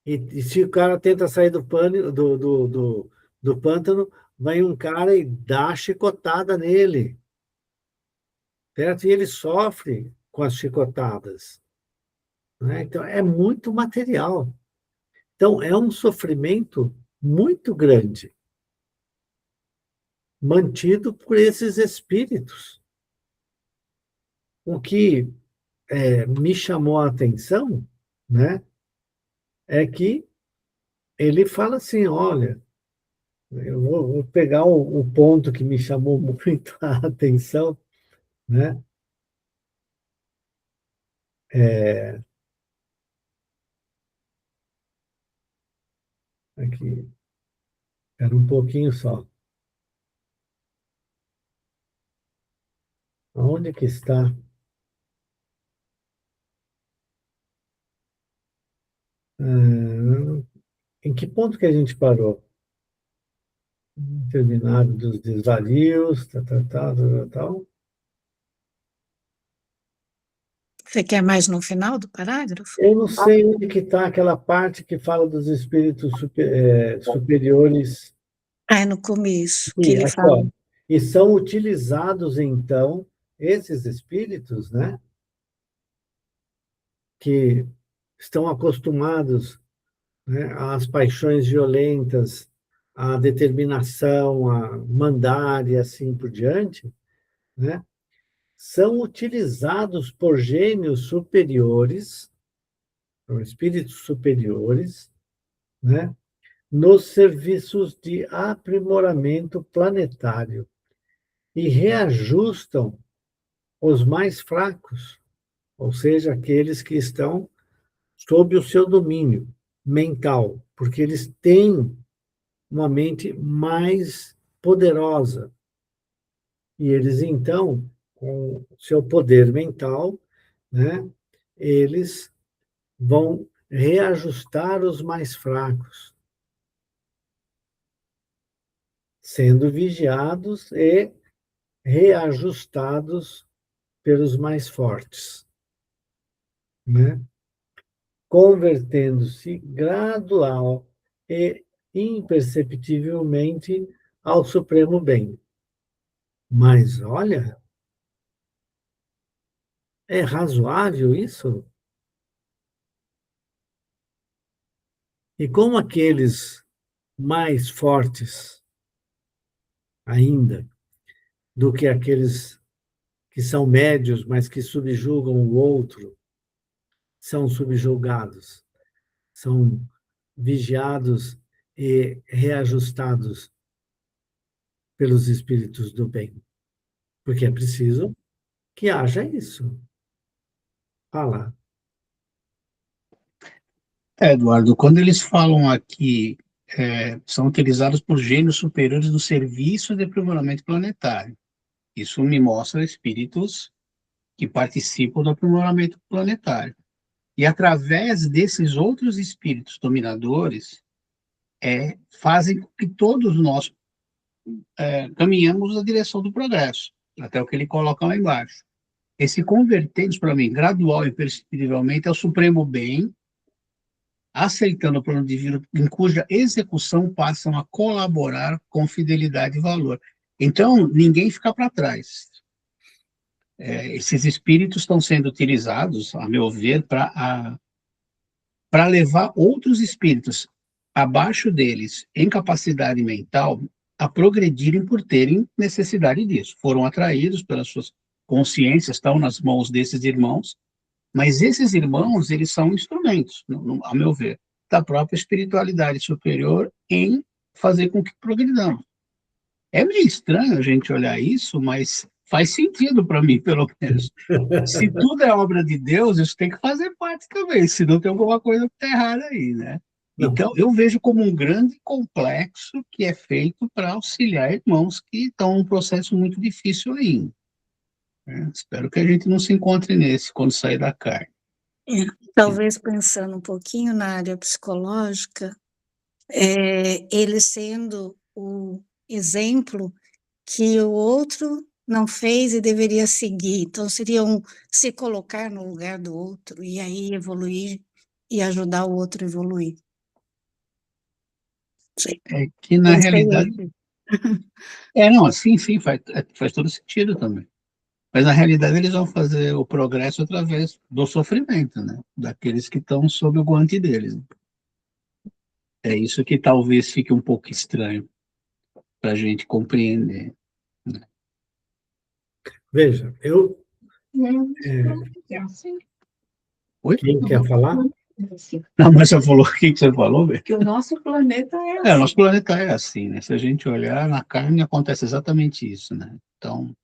E se o cara tenta sair do pântano, vai um cara e dá chicotada nele, certo? E ele sofre com as chicotadas, né? Então, é muito material. Então, é um sofrimento muito grande, mantido por esses espíritos. O que me chamou a atenção, né, é que ele fala assim, olha, eu vou pegar o ponto que me chamou muito a atenção, né? Aqui, era um pouquinho só. Onde que está? Em que ponto que a gente parou? Terminado dos desvarios, tal. Você quer mais no final do parágrafo? Eu não sei onde que está aquela parte que fala dos espíritos superiores. Ah, é no começo, que Sim, ele aqui, fala. ó. E são utilizados, então, esses espíritos, né, que estão acostumados, né, às paixões violentas, à determinação, a mandar e assim por diante, né, são utilizados por gênios superiores, por espíritos superiores, né, nos serviços de aprimoramento planetário e reajustam os mais fracos, ou seja, aqueles que estão sob o seu domínio mental, porque eles têm uma mente mais poderosa. E eles, então, com seu poder mental, né, eles vão reajustar os mais fracos, sendo vigiados e reajustados pelos mais fortes, né? Convertendo-se gradual e imperceptivelmente ao supremo bem. Mas, olha, é razoável isso? E como aqueles mais fortes ainda do que aqueles que são médios, mas que subjugam o outro, são subjugados, são vigiados e reajustados pelos espíritos do bem. Porque é preciso que haja isso. Fala. Eduardo, quando eles falam aqui, são utilizados por gênios superiores do serviço de aprimoramento planetário. Isso me mostra espíritos que participam do aprimoramento planetário. E através desses outros espíritos dominadores, fazem com que todos nós caminhamos na direção do progresso, até o que ele coloca lá embaixo. Esse convertendo, para mim, gradual e perceptivelmente, é o supremo bem, aceitando o plano divino em cuja execução passam a colaborar com fidelidade e valor. Então, ninguém fica para trás. Esses espíritos estão sendo utilizados, a meu ver, para levar outros espíritos abaixo deles, em capacidade mental, a progredirem por terem necessidade disso. Foram atraídos pelas suas consciências, estão nas mãos desses irmãos, mas esses irmãos, eles são instrumentos, a meu ver, da própria espiritualidade superior em fazer com que progridamos. É meio estranho a gente olhar isso, mas faz sentido para mim, pelo menos. Se tudo é obra de Deus, isso tem que fazer parte também, senão tem alguma coisa que está errada aí, né? Não. Então, eu vejo como um grande complexo que é feito para auxiliar irmãos que estão num processo muito difícil ainda, né? Espero que a gente não se encontre nesse quando sair da carne. Talvez pensando um pouquinho na área psicológica, ele sendo o exemplo que o outro não fez e deveria seguir. Então, seria se colocar no lugar do outro e aí evoluir e ajudar o outro a evoluir. Sim, É que, na pensei realidade, isso. não, sim, faz todo sentido também. Mas, na realidade, eles vão fazer o progresso através do sofrimento, né? Daqueles que estão sob o guante deles. É isso que talvez fique um pouco estranho para a gente compreender. Veja, Oi? quem quer falar? Não, mas você falou, o que você falou, velho? Que o nosso planeta é O assim. nosso planeta é assim, né? Se a gente olhar na carne, acontece exatamente isso, né? Então,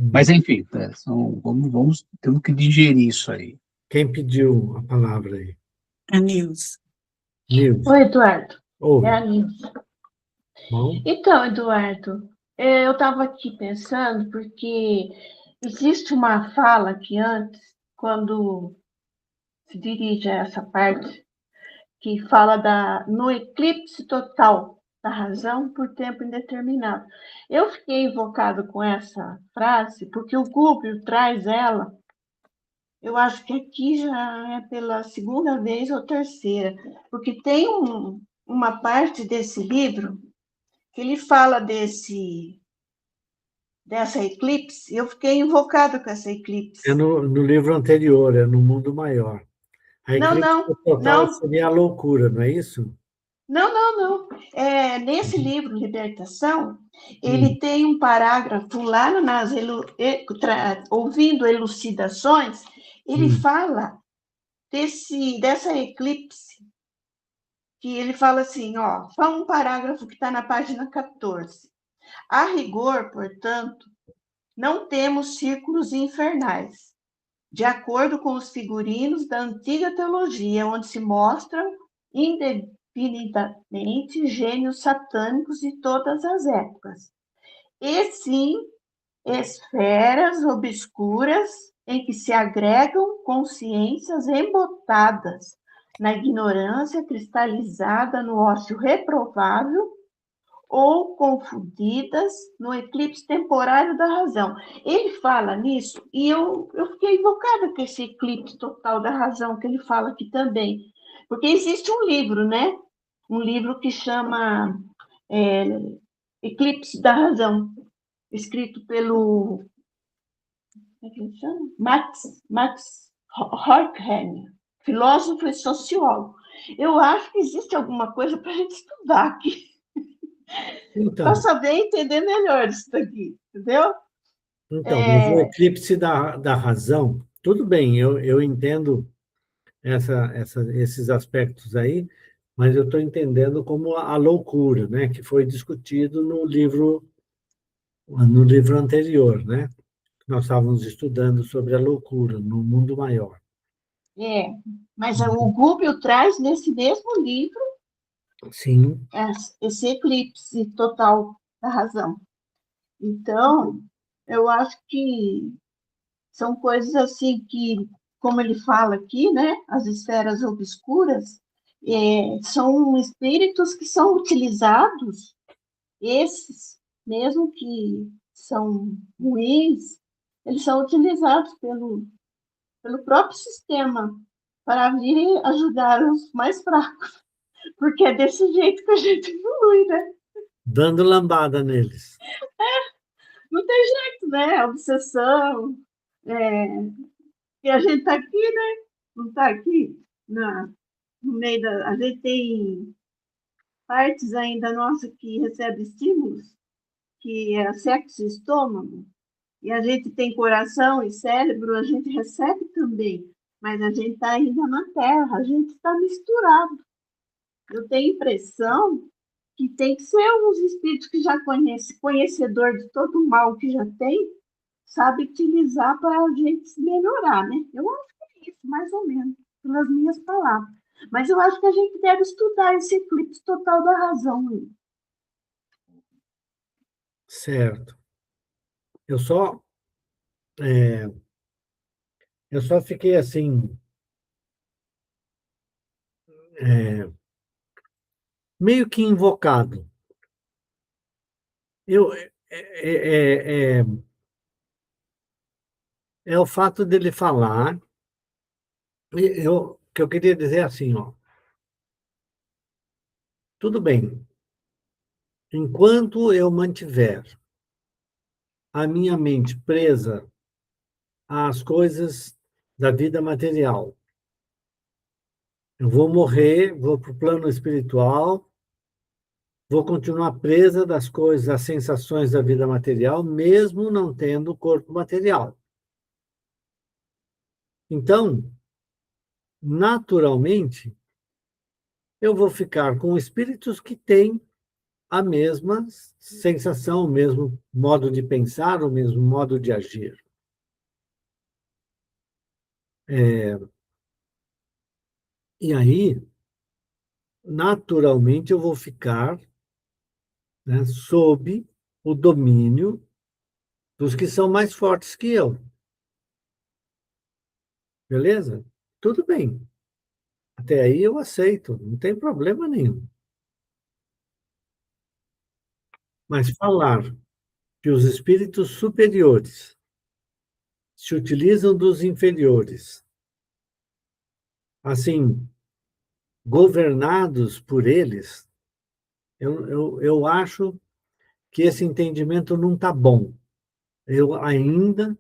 mas enfim, temos que digerir isso aí. Quem pediu a palavra aí? A Nilce. Nilce. Oi, Eduardo. Ouve. É a Nilce. Bom, Então, Eduardo, eu estava aqui pensando, porque existe uma fala que antes, quando se dirige a essa parte, que fala no eclipse total da razão por tempo indeterminado. Eu fiquei invocado com essa frase, porque o Google traz ela. Eu acho que aqui já é pela segunda vez ou terceira, porque tem uma parte desse livro que ele fala dessa eclipse, e eu fiquei invocada com essa eclipse. é no livro anterior, é no Mundo Maior. A eclipse total Não. seria a loucura, não é isso? Não. Nesse livro, Libertação, ele tem um parágrafo lá ouvindo elucidações, ele fala dessa eclipse, que ele fala assim, só um parágrafo que está na página 14. A rigor, portanto, não temos círculos infernais, de acordo com os figurinos da antiga teologia, onde se mostram indefinidamente gênios satânicos de todas as épocas. E sim, esferas obscuras em que se agregam consciências embotadas na ignorância cristalizada no ócio reprovável ou confundidas no eclipse temporário da razão. Ele fala nisso e eu fiquei invocada com esse eclipse total da razão que ele fala aqui também. Porque existe um livro, né? Um livro que chama Eclipse da Razão, escrito pelo como é que ele chama? Max Horkheimer, filósofo e sociólogo. Eu acho que existe alguma coisa para a gente estudar aqui, Então, para saber entender melhor isso daqui, entendeu? mas o eclipse da razão, tudo bem, eu entendo esses aspectos aí, mas eu estou entendendo como a loucura, né, que foi discutido no livro anterior, né? Nós estávamos estudando sobre a loucura no Mundo Maior. Mas o Google traz nesse mesmo livro Sim, esse eclipse total da razão. Então, eu acho que são coisas assim que, como ele fala aqui, né, as esferas obscuras, são espíritos que são utilizados, esses, mesmo que são ruins, eles são utilizados pelo próprio sistema para virem ajudar os mais fracos, porque é desse jeito que a gente evolui, né? dando lambada neles. Não tem jeito, né? Obsessão, e a gente está aqui, né? Não está aqui no meio da... A gente tem partes ainda nossa que recebe estímulos, que é sexo e estômago, e a gente tem coração e cérebro, a gente recebe também, mas a gente está ainda na Terra, a gente está misturado. Eu tenho a impressão que tem que ser uns espíritos que já conhecem, conhecedor de todo o mal que já tem, sabe utilizar para a gente melhorar, né? Eu acho que é isso, mais ou menos, pelas minhas palavras. Mas eu acho que a gente deve estudar esse eclipse total da razão aí. Certo. Eu só, é, eu só fiquei assim, é, meio que invocado. Eu, é o fato dele falar, que eu queria dizer assim, ó, tudo bem, enquanto eu mantiver a minha mente presa às coisas da vida material, eu vou morrer, vou para o plano espiritual, vou continuar presa das coisas, das sensações da vida material, mesmo não tendo corpo material. Então, naturalmente, eu vou ficar com espíritos que têm a mesma sensação, o mesmo modo de pensar, o mesmo modo de agir. E aí, naturalmente, eu vou ficar, né, sob o domínio dos que são mais fortes que eu. Beleza? Tudo bem. Até aí eu aceito, não tem problema nenhum. Mas falar que os espíritos superiores se utilizam dos inferiores, assim, governados por eles, eu acho que esse entendimento não está bom. Eu ainda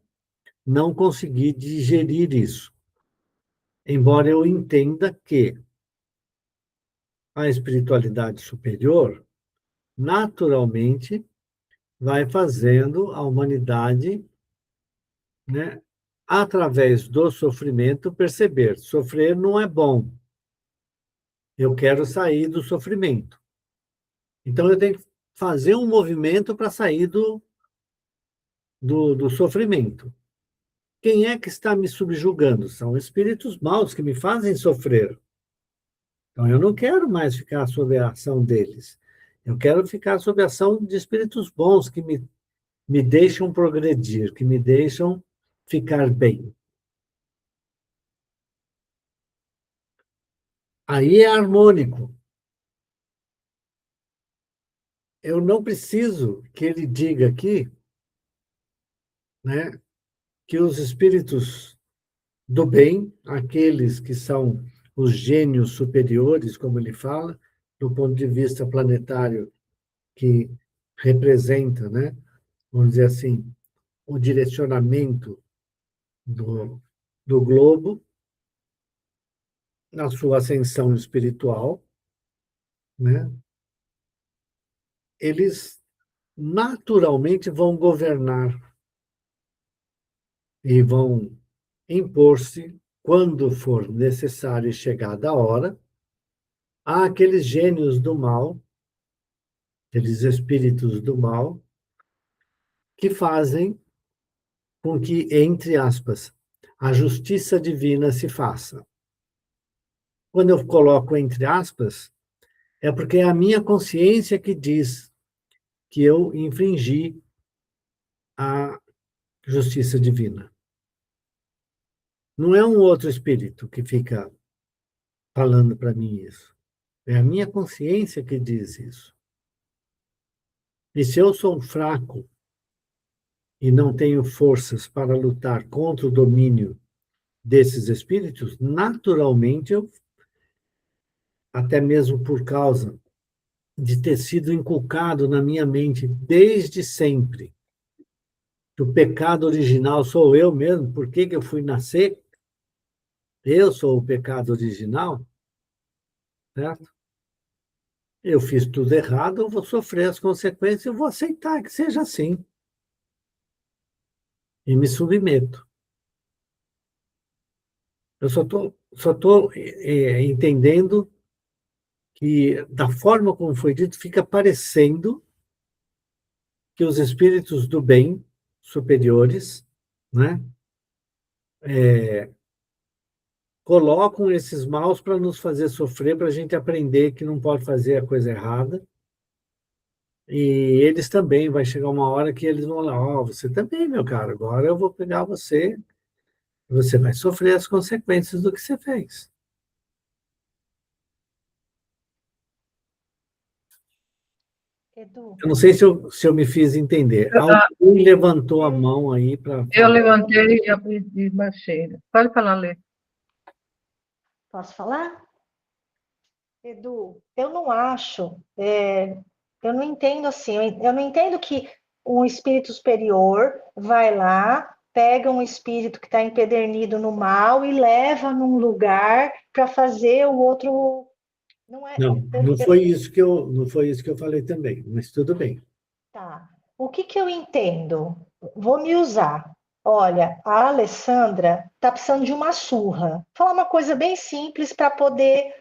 não consegui digerir isso, embora eu entenda que a espiritualidade superior, naturalmente, vai fazendo a humanidade, né, através do sofrimento, perceber: sofrer não é bom, eu quero sair do sofrimento. Então, eu tenho que fazer um movimento para sair do sofrimento. Quem é que está me subjugando? São espíritos maus que me fazem sofrer. Então, eu não quero mais ficar sob a ação deles. Eu quero ficar sob a ação de espíritos bons que me deixam progredir, que me deixam ficar bem. Aí é harmônico. Eu não preciso que ele diga aqui, né, que os espíritos do bem, aqueles que são os gênios superiores, como ele fala, do ponto de vista planetário, que representa, né, vamos dizer assim, o direcionamento do globo na sua ascensão espiritual, né, eles naturalmente vão governar e vão impor-se, quando for necessário e chegada a hora, àqueles gênios do mal, aqueles espíritos do mal, que fazem com que, entre aspas, a justiça divina se faça. Quando eu coloco entre aspas, é porque é a minha consciência que diz que eu infringi a justiça divina. Não é um outro espírito que fica falando para mim isso. É a minha consciência que diz isso. E se eu sou fraco e não tenho forças para lutar contra o domínio desses espíritos, naturalmente eu, até mesmo por causa de ter sido inculcado na minha mente desde sempre, que o pecado original sou eu mesmo, por que eu fui nascer? Eu sou o pecado original, certo? Eu fiz tudo errado, eu vou sofrer as consequências, eu vou aceitar que seja assim. E me submeto. Eu só tô entendendo que, da forma como foi dito, fica parecendo que os espíritos do bem superiores, né, colocam esses maus para nos fazer sofrer, para a gente aprender que não pode fazer a coisa errada. E eles também, vai chegar uma hora que eles vão lá, ó, você também, meu caro, agora eu vou pegar você, você vai sofrer as consequências do que você fez. Edu, Eu não sei se eu me fiz entender. Alguém levantou a mão aí para Eu falar. levantei e baixei. Pode falar, Lê. posso falar? Edu, eu não acho, eu não entendo assim, eu não entendo que um espírito superior vai lá, pega um espírito que está empedernido no mal e leva num lugar para fazer o outro. Não é. Não, não foi isso que eu falei também, mas tudo bem. Tá. O que que eu entendo? Vou me usar. Olha, a Alessandra está precisando de uma surra. Vou falar uma coisa bem simples para poder.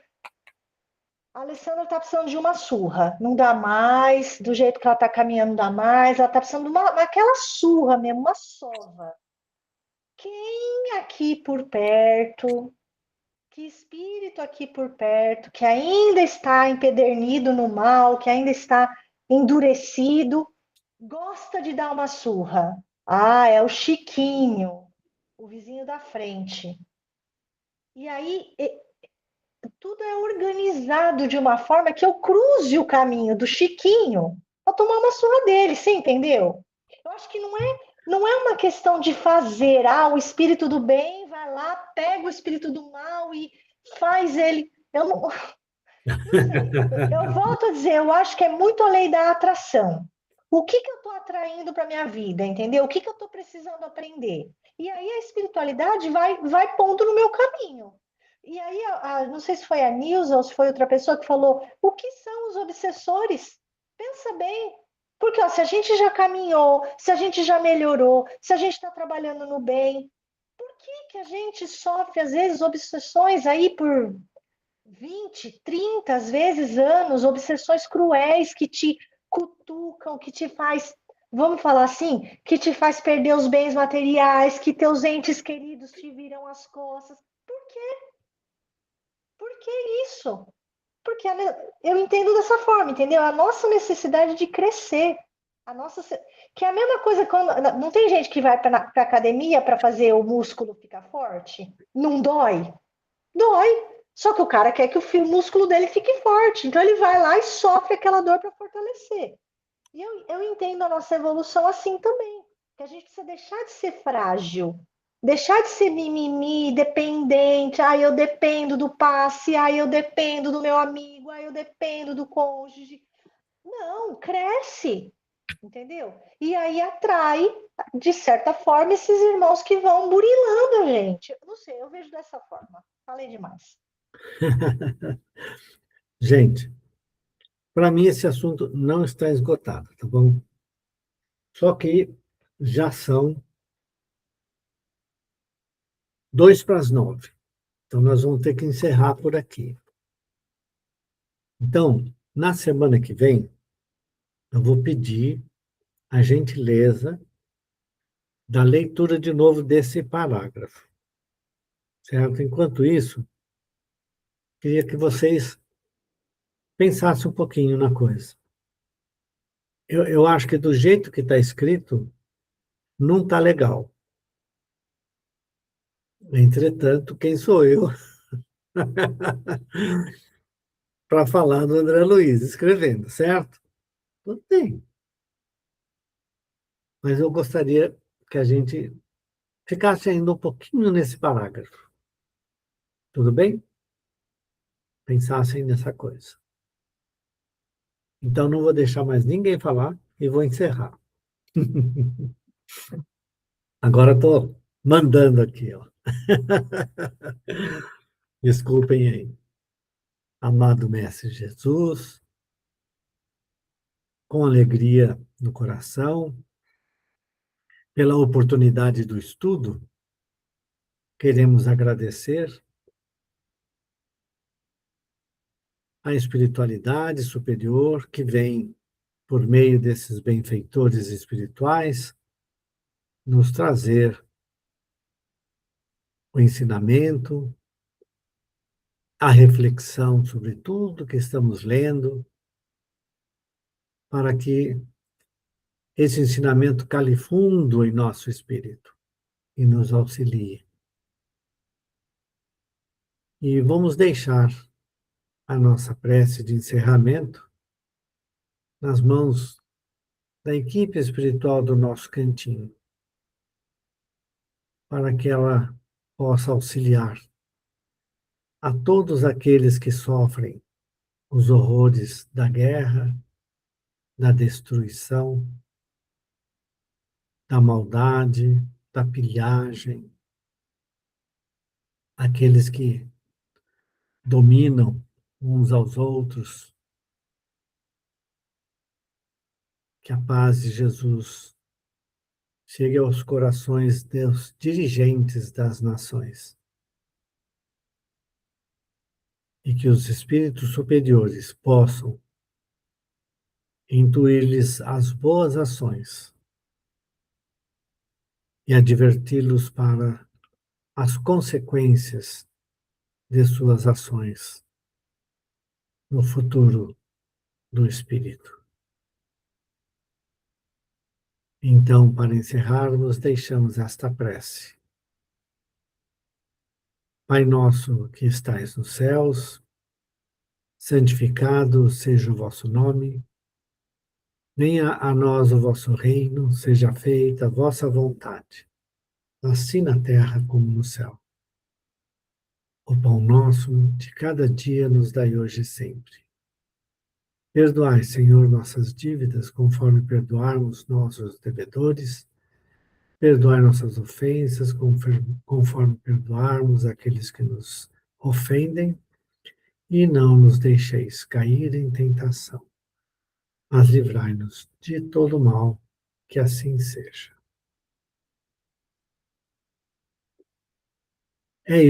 A Alessandra está precisando de uma surra. Não dá mais, do jeito que ela está caminhando, não dá mais. Ela está precisando de aquela surra mesmo, uma sova. Quem aqui por perto, que espírito aqui por perto, que ainda está empedernido no mal, que ainda está endurecido, gosta de dar uma surra? Ah, é o Chiquinho, o vizinho da frente. E aí, tudo é organizado de uma forma que eu cruze o caminho do Chiquinho para tomar uma surra dele, você entendeu? Eu acho que não é uma questão de fazer, o espírito do bem vai lá, pega o espírito do mal e faz ele. Eu não sei. Eu volto a dizer, eu acho que é muito a lei da atração. O que eu estou atraindo para minha vida, entendeu? O que eu estou precisando aprender? E aí a espiritualidade vai pondo no meu caminho. E aí, não sei se foi a Nilza ou se foi outra pessoa que falou, o que são os obsessores? Pensa bem. Porque ó, se a gente já caminhou, se a gente já melhorou, se a gente está trabalhando no bem, por que a gente sofre, às vezes, obsessões aí por 20, 30 às vezes anos, obsessões cruéis que te cutucam, que te faz, vamos falar assim, que te faz perder os bens materiais, que teus entes queridos te viram as costas. Por quê? Por que isso? Porque eu entendo dessa forma, entendeu? A nossa necessidade de crescer. A nossa, que é a mesma coisa quando. Não tem gente que vai para a academia para fazer o músculo ficar forte? Não dói? Dói. Só que o cara quer que o músculo dele fique forte. Então ele vai lá e sofre aquela dor para fortalecer. E eu entendo a nossa evolução assim também. Que a gente precisa deixar de ser frágil. Deixar de ser mimimi, dependente. Eu dependo do passe. Eu dependo do meu amigo. Eu dependo do cônjuge. Não, cresce. Entendeu? E aí atrai, de certa forma, esses irmãos que vão burilando a gente. Não sei, eu vejo dessa forma. Falei demais. Gente, para mim esse assunto não está esgotado, tá bom? Só que já são 8:55. Então nós vamos ter que encerrar por aqui. Então, na semana que vem, eu vou pedir a gentileza da leitura de novo desse parágrafo, certo? Enquanto isso, queria que vocês pensassem um pouquinho na coisa. Eu acho que do jeito que está escrito, não está legal. Entretanto, quem sou eu para falar do André Luiz escrevendo, certo? Tudo bem. Mas eu gostaria que a gente ficasse ainda um pouquinho nesse parágrafo. Tudo bem? Pensassem nessa coisa. Então, não vou deixar mais ninguém falar e vou encerrar. Agora estou mandando aqui, ó. Desculpem aí. Amado Mestre Jesus, com alegria no coração, pela oportunidade do estudo, queremos agradecer a espiritualidade superior que vem, por meio desses benfeitores espirituais, nos trazer o ensinamento, a reflexão sobre tudo que estamos lendo, para que esse ensinamento cale fundo em nosso espírito e nos auxilie. E vamos deixar a nossa prece de encerramento nas mãos da equipe espiritual do nosso cantinho, para que ela possa auxiliar a todos aqueles que sofrem os horrores da guerra, da destruição, da maldade, da pilhagem, aqueles que dominam uns aos outros. Que a paz de Jesus chegue aos corações dos dirigentes das nações. E que os espíritos superiores possam intuir-lhes as boas ações e adverti-los para as consequências de suas ações no futuro do espírito. Então, para encerrarmos, deixamos esta prece. Pai nosso que estais nos céus, santificado seja o vosso nome. Venha a nós o vosso reino, seja feita a vossa vontade, assim na terra como no céu. O pão nosso de cada dia nos dai hoje e sempre. Perdoai, Senhor, nossas dívidas, conforme perdoarmos nossos devedores. Perdoai nossas ofensas, conforme perdoarmos aqueles que nos ofendem. E não nos deixeis cair em tentação, mas livrai-nos de todo mal, que assim seja. É